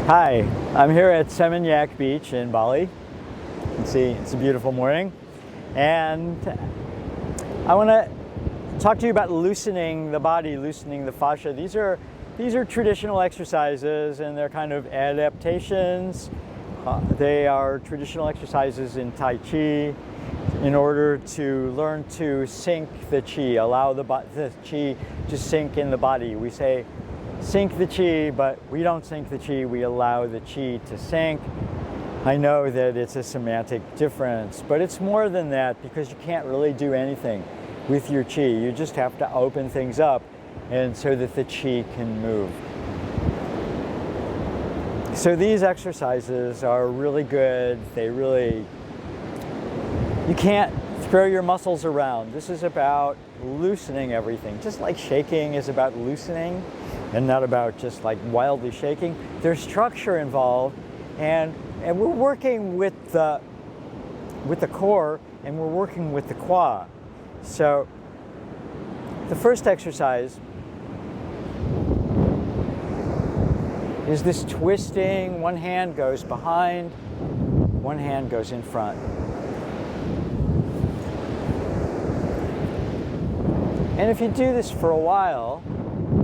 Hi, I'm here at Seminyak Beach in Bali. You can see it's a beautiful morning. And I want to talk to you about loosening the body, loosening the fascia. These are traditional exercises and they're kind of adaptations. They are traditional exercises in Tai Chi in order to learn to sink the Qi, allow the Qi to sink in the body. We say sink the Qi, but we don't sink the Qi, we allow the Qi to sink. I know that it's a semantic difference, but it's more than that because you can't really do anything with your Qi. You just have to open things up and so that the Qi can move. So these exercises are really good. You can't throw your muscles around. This is about loosening everything. Just like shaking is about loosening and not about just like wildly shaking. There's structure involved, and we're working with the core and we're working with the qua. So the first exercise is this twisting. One hand goes behind, one hand goes in front. And if you do this for a while,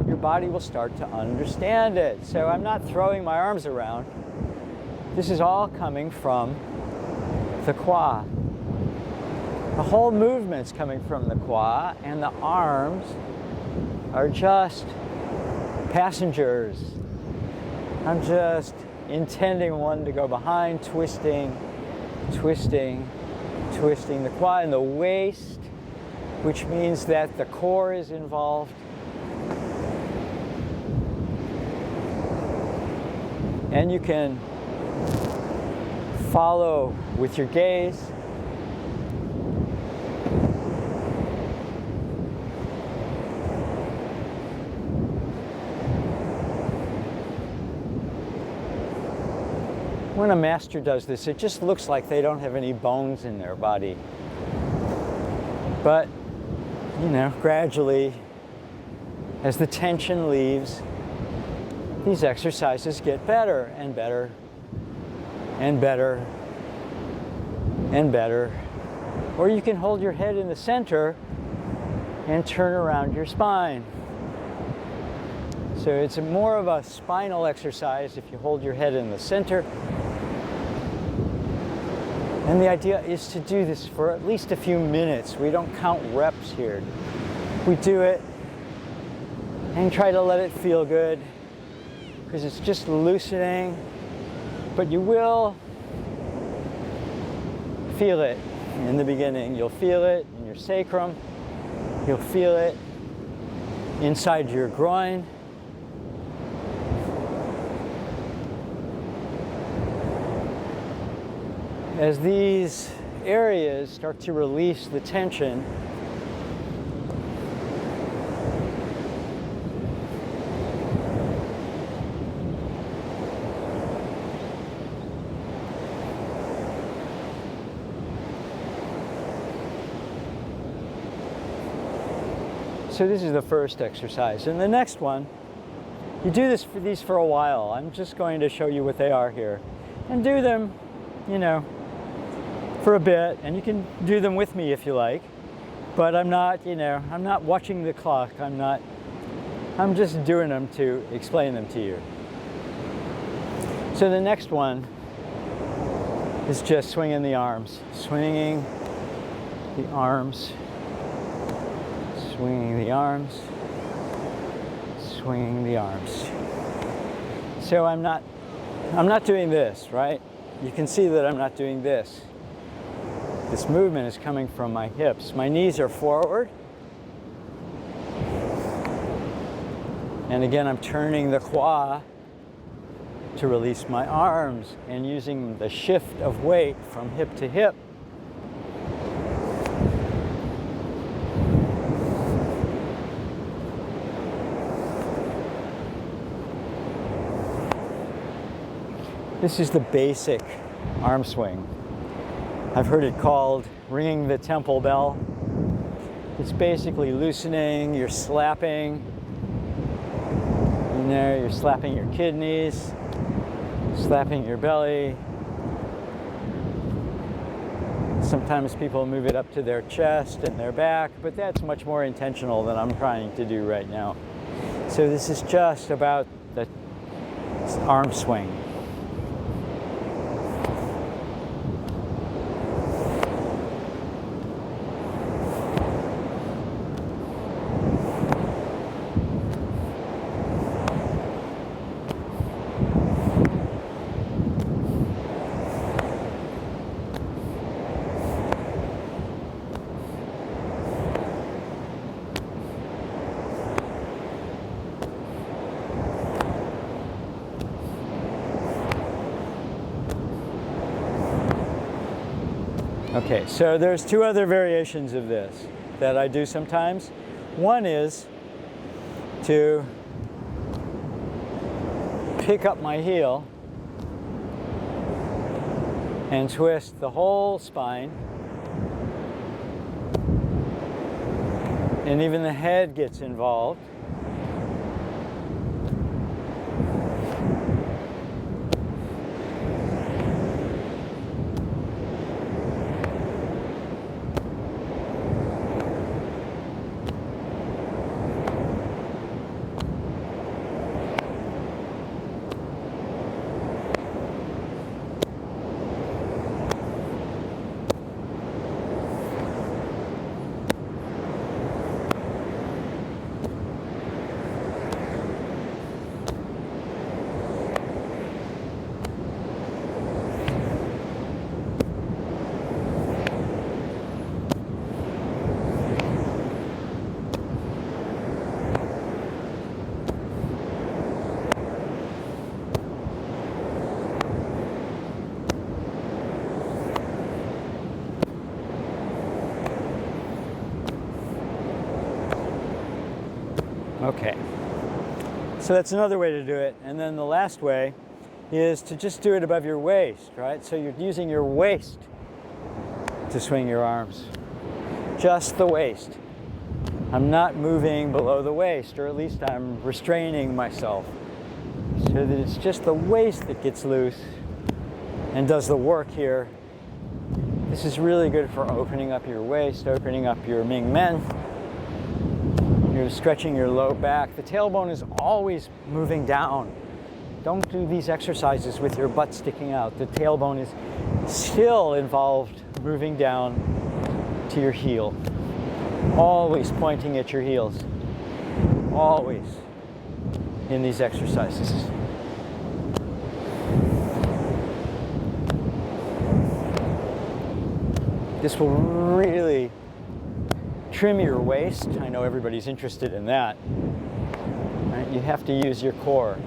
your body will start to understand it. So I'm not throwing my arms around. This is all coming from the qua. The whole movement's coming from the qua, and the arms are just passengers. I'm just intending one to go behind, twisting the qua and the waist, which means that the core is involved. And you can follow with your gaze. When a master does this, it just looks like they don't have any bones in their body. But, gradually, as the tension leaves, these exercises get better and better and better and better. Or you can hold your head in the center and turn around your spine. So it's more of a spinal exercise if you hold your head in the center. And the idea is to do this for at least a few minutes. We don't count reps here. We do it and try to let it feel good because it's just loosening, but you will feel it in the beginning. You'll feel it in your sacrum. You'll feel it inside your groin. As these areas start to release the tension, so this is the first exercise. And the next one, you do these for a while. I'm just going to show you what they are here. And do them, for a bit, and you can do them with me if you like, but I'm not watching the clock. I'm just doing them to explain them to you. So the next one is just swinging the arms, swinging the arms, swinging the arms, swinging the arms. So I'm not doing this, right? You can see that I'm not doing this. This movement is coming from my hips. My knees are forward. And again, I'm turning the qua to release my arms and using the shift of weight from hip to hip. This is the basic arm swing. I've heard it called ringing the temple bell. It's basically loosening, you're slapping, you're slapping your kidneys, slapping your belly. Sometimes people move it up to their chest and their back, but that's much more intentional than I'm trying to do right now. So this is just about the arm swing. Okay, so there's two other variations of this that I do sometimes. One is to pick up my heel and twist the whole spine, and even the head gets involved. Okay, so that's another way to do it. And then the last way is to just do it above your waist, right? So you're using your waist to swing your arms. Just the waist. I'm not moving below the waist, or at least I'm restraining myself so that it's just the waist that gets loose and does the work here. This is really good for opening up your waist, opening up your Ming Men. You're stretching your low back. The tailbone is always moving down. Don't do these exercises with your butt sticking out. The tailbone is still involved moving down to your heel. Always pointing at your heels. Always in these exercises. This will really trim your waist. I know everybody's interested in that. Right? You have to use your core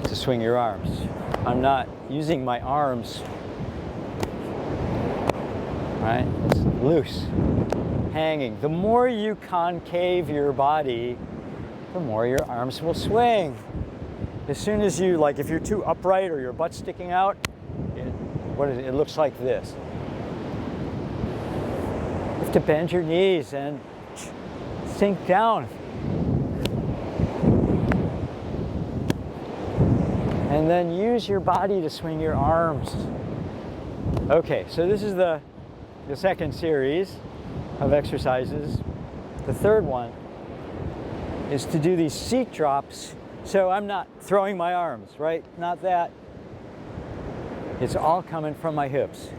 to swing your arms. I'm not using my arms. Right? It's loose, hanging. The more you concave your body, the more your arms will swing. As soon as you, like if you're too upright or your butt's sticking out, it looks like this. You have to bend your knees and sink down. And then use your body to swing your arms. Okay, so this is the second series of exercises. The third one is to do these seat drops. So I'm not throwing my arms, right? Not that. It's all coming from my hips.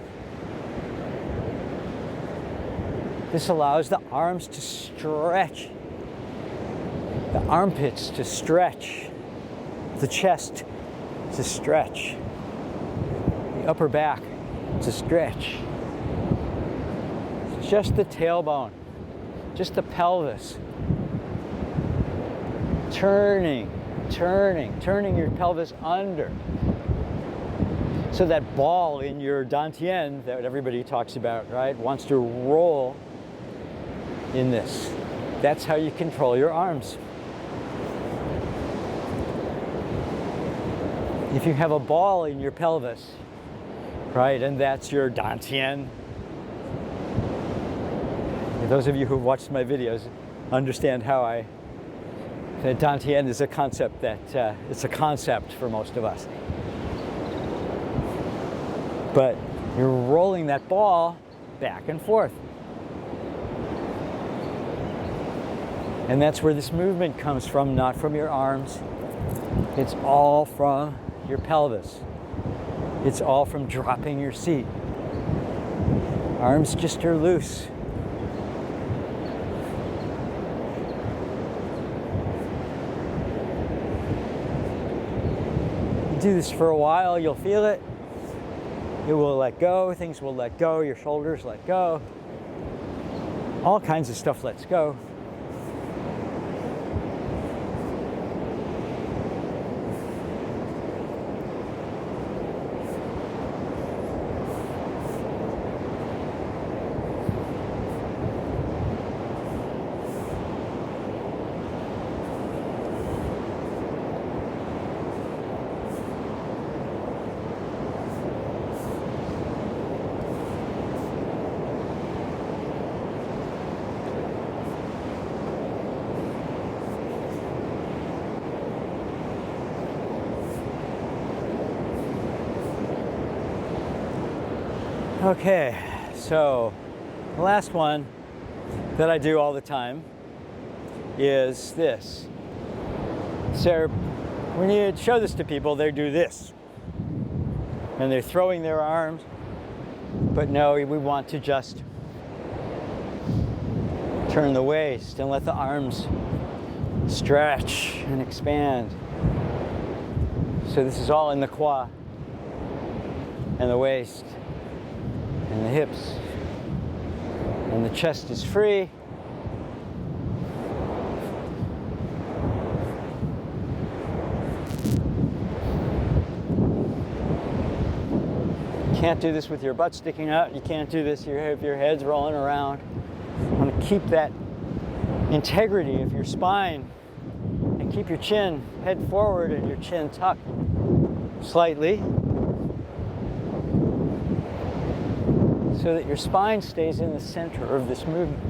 This allows the arms to stretch, the armpits to stretch, the chest to stretch, the upper back to stretch. It's just the tailbone, just the pelvis. Turning your pelvis under. So that ball in your dantian that everybody talks about, right, wants to roll in this. That's how you control your arms. If you have a ball in your pelvis, right, and that's your dantian. Those of you who've watched my videos understand how I The dantian is a concept that it's a concept for most of us. But you're rolling that ball back and forth. And that's where this movement comes from, not from your arms. It's all from your pelvis. It's all from dropping your seat. Arms just are loose. You do this for a while, you'll feel it. It will let go, things will let go, your shoulders let go. All kinds of stuff lets go. Okay, so the last one that I do all the time is this. So when you show this to people, they do this. And they're throwing their arms, but no, we want to just turn the waist and let the arms stretch and expand. So this is all in the quad and the waist and the hips, and the chest is free. You can't do this with your butt sticking out. You can't do this if your head's rolling around. You want to keep that integrity of your spine and keep your chin head forward and your chin tucked slightly, so that your spine stays in the center of this movement.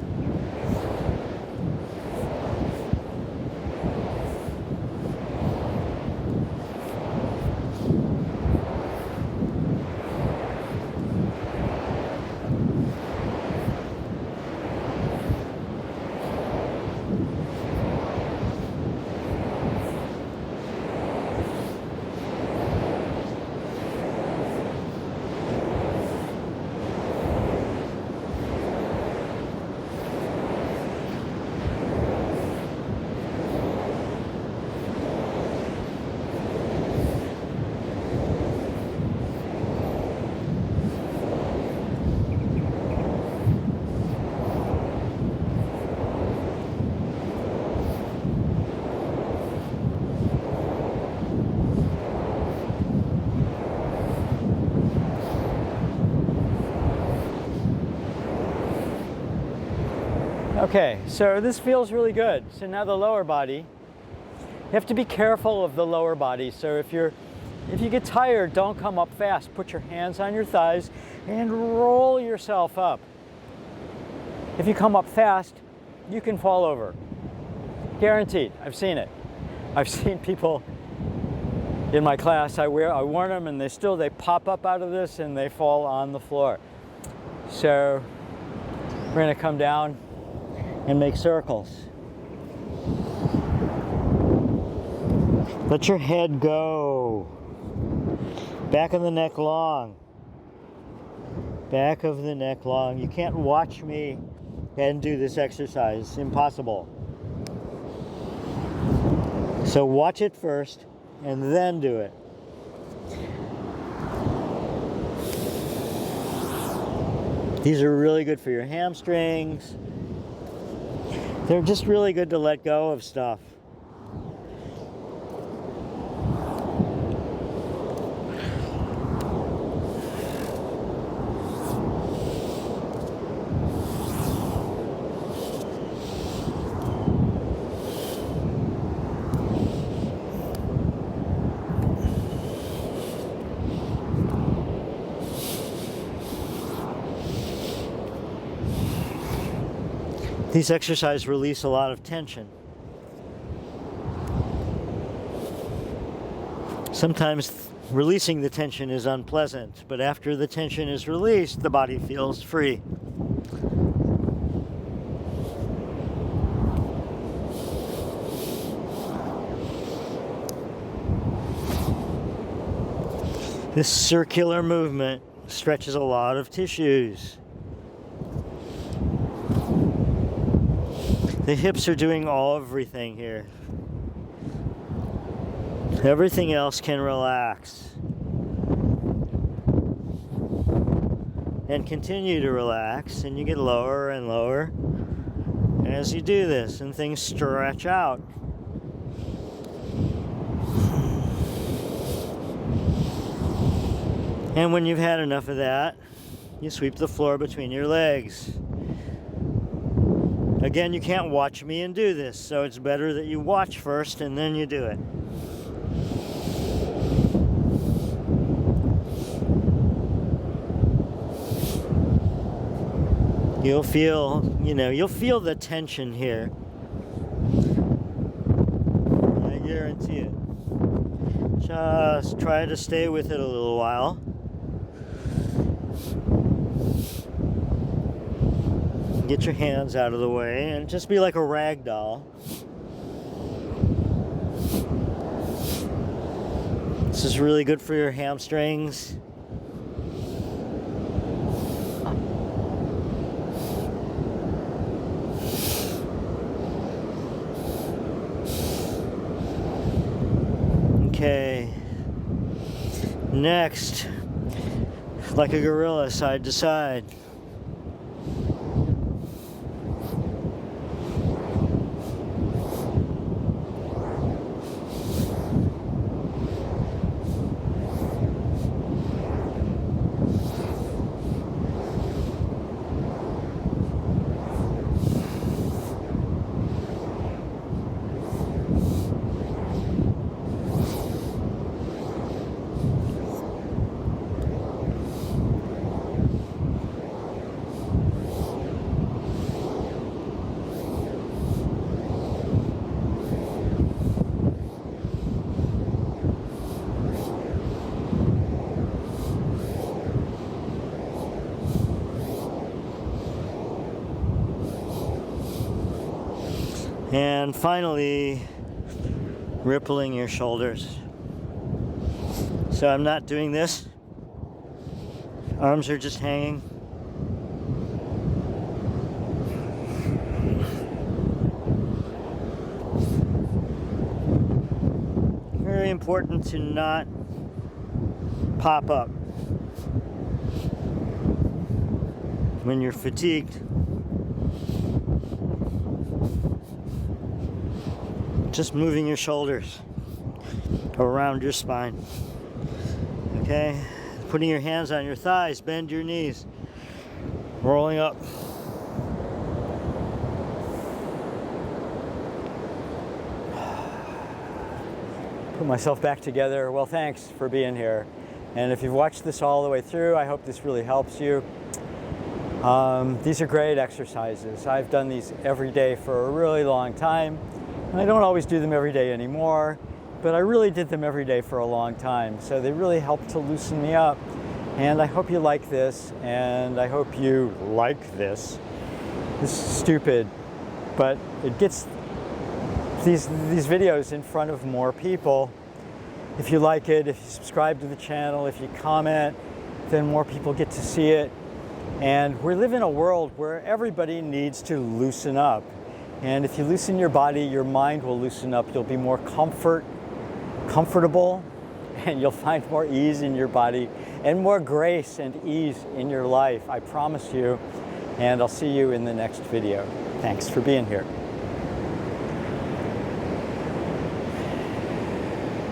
Okay, so this feels really good. So now the lower body. You have to be careful of the lower body. So if you get tired, don't come up fast. Put your hands on your thighs and roll yourself up. If you come up fast, you can fall over. Guaranteed. I've seen it. I've seen people in my class. I warn them, and they pop up out of this and they fall on the floor. So we're going to come down and make circles. Let your head go. Back of the neck long. Back of the neck long. You can't watch me and do this exercise. Impossible. So watch it first and then do it. These are really good for your hamstrings. They're just really good to let go of stuff. These exercises release a lot of tension. Sometimes releasing the tension is unpleasant, but after the tension is released, the body feels free. This circular movement stretches a lot of tissues. The hips are doing everything here. Everything else can relax. And continue to relax, and you get lower and lower as you do this, and things stretch out. And when you've had enough of that, you sweep the floor between your legs. Again, you can't watch me and do this, so it's better that you watch first and then you do it. You'll feel, you'll feel the tension here. I guarantee it. Just try to stay with it a little while. Get your hands out of the way and just be like a rag doll. This is really good for your hamstrings. Okay. Next, like a gorilla, side to side. And finally, rippling your shoulders. So I'm not doing this. Arms are just hanging. Very important to not pop up when you're fatigued. Just moving your shoulders around your spine. Okay? Putting your hands on your thighs, bend your knees, rolling up. Put myself back together. Well, thanks for being here. And if you've watched this all the way through, I hope this really helps you. These are great exercises. I've done these every day for a really long time. And I don't always do them every day anymore, but I really did them every day for a long time. So they really help to loosen me up. And I hope you like this, and I hope you like this. This is stupid, but it gets these videos in front of more people. If you like it, if you subscribe to the channel, if you comment, then more people get to see it. And we live in a world where everybody needs to loosen up. And if you loosen your body, your mind will loosen up. You'll be more comfortable, and you'll find more ease in your body and more grace and ease in your life. I promise you. And I'll see you in the next video. Thanks for being here.